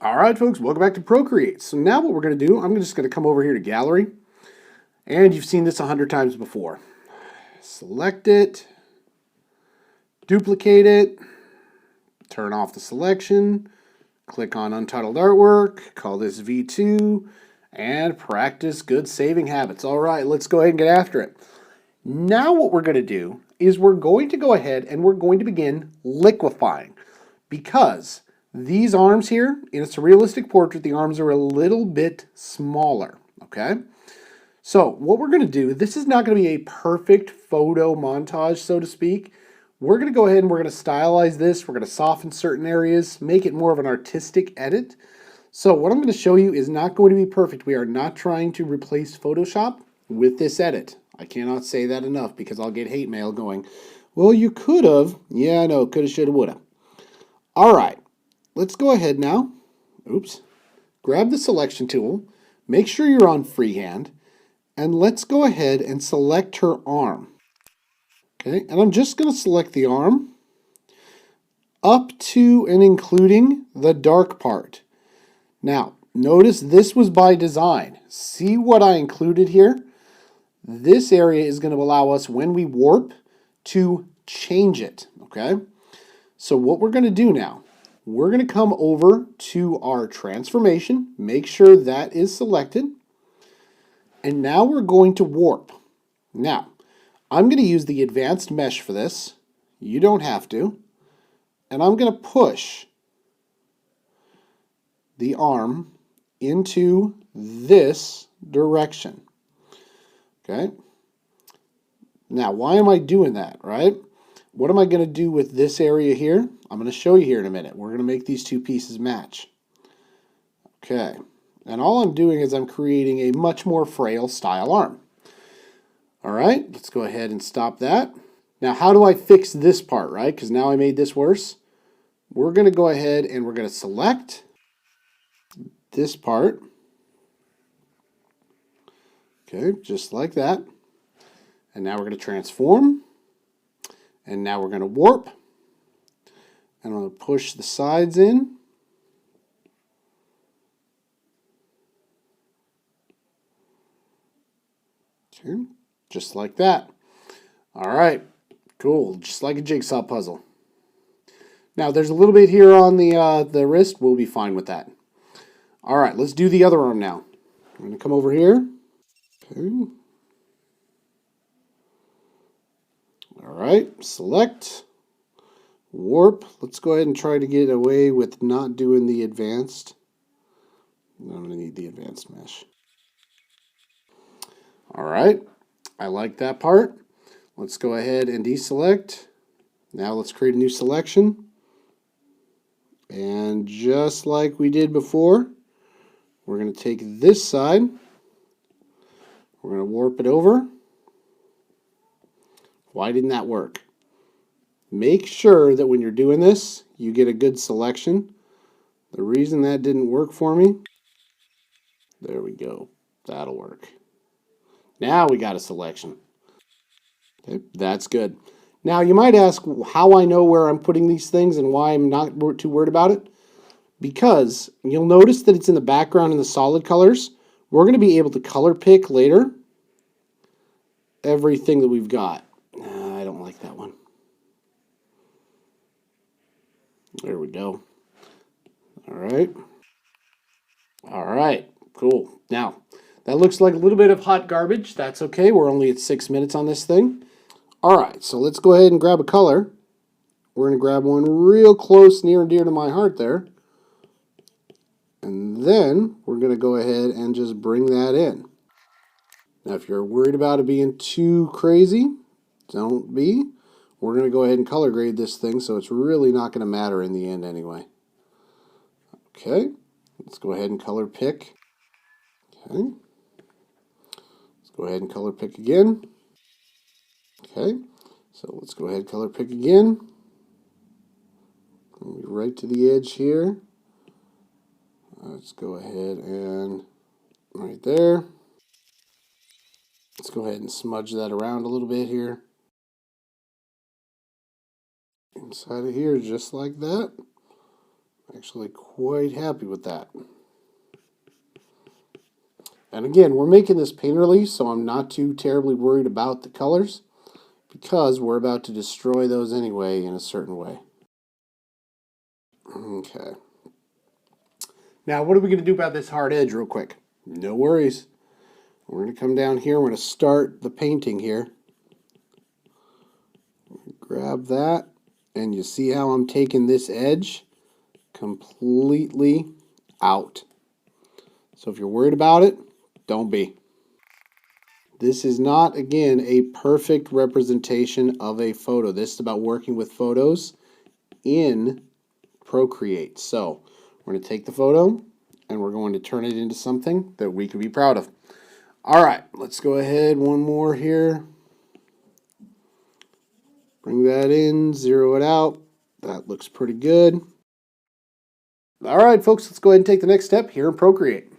All right, folks, welcome back to Procreate. So now what we're going to do, I'm just going to come over here to Gallery, and you've seen this 100 times before. Select it, duplicate it, turn off the selection, click on Untitled Artwork, call this V2, and practice good saving habits. All right, let's go ahead and get after it. Now what we're going to do is we're going to go ahead and we're going to begin liquefying, because these arms here, in a surrealistic portrait, the arms are a little bit smaller, okay? So what we're going to do, this is not going to be a perfect photo montage, so to speak. We're going to go ahead and we're going to stylize this. We're going to soften certain areas, make it more of an artistic edit. So what I'm going to show you is not going to be perfect. We are not trying to replace Photoshop with this edit. I cannot say that enough because I'll get hate mail going, well, you could have. Yeah, I know, coulda, shoulda, woulda. All right. Let's go ahead now, grab the selection tool, make sure you're on freehand, and let's go ahead and select her arm. Okay, and I'm just going to select the arm up to and including the dark part. Now, notice this was by design. See what I included here? This area is going to allow us, when we warp, to change it, okay? So what we're going to do now, we're going to come over to our transformation, make sure that is selected, and now we're going to warp. Now, I'm going to use the advanced mesh for this. You don't have to. And I'm going to push the arm into this direction. Okay? Now, why am I doing that, right? What am I going to do with this area here? I'm going to show you here in a minute. We're going to make these two pieces match. Okay. And all I'm doing is I'm creating a much more frail style arm. All right. Let's go ahead and stop that. Now, how do I fix this part, right? Because now I made this worse. We're going to go ahead and we're going to select this part. Okay. Just like that. And now we're going to transform. And now we're going to warp. And I'm going to push the sides in. Okay, just like that. All right, cool. Just like a jigsaw puzzle. Now there's a little bit here on the wrist. We'll be fine with that. All right, let's do the other arm now. I'm going to come over here. Okay. All right, select, warp. Let's go ahead and try to get away with not doing the advanced. I'm going to need the advanced mesh. All right, I like that part. Let's go ahead and deselect. Now let's create a new selection. And just like we did before, we're going to take this side. We're going to warp it over. Why didn't that work? Make sure that when you're doing this, you get a good selection. The reason that didn't work for me, there we go. That'll work. Now we got a selection. Okay, that's good. Now you might ask how I know where I'm putting these things and why I'm not too worried about it. Because you'll notice that it's in the background in the solid colors. We're going to be able to color pick later everything that we've got. I don't like that one. There we go. All right. All right. Cool. Now, that looks like a little bit of hot garbage. That's okay. We're only at 6 minutes on this thing. All right. So let's go ahead and grab a color. We're going to grab one real close, near and dear to my heart there. And then we're going to go ahead and just bring that in. Now, if you're worried about it being too crazy, don't be. We're going to go ahead and color grade this thing, so it's really not going to matter in the end anyway. Okay, let's go ahead and color pick. Okay, let's go ahead and color pick again. Okay, so let's go ahead and color pick again. Right to the edge here. Let's go ahead and right there. Let's go ahead and smudge that around a little bit here. Inside of here, just like that. Actually quite happy with that. And again, we're making this painterly, so I'm not too terribly worried about the colors because we're about to destroy those anyway in a certain way. Okay. Now, what are we going to do about this hard edge real quick? No worries. We're going to come down here. We're going to start the painting here. Grab that, and you see how I'm taking this edge completely out. So if you're worried about it, don't be. This is not, again, a perfect representation of a photo. This is about working with photos in Procreate. So we're going to take the photo and we're going to turn it into something that we can be proud of. All right, let's go ahead. One more here. Bring that in, zero it out. That looks pretty good. All right, folks, let's go ahead and take the next step here in Procreate.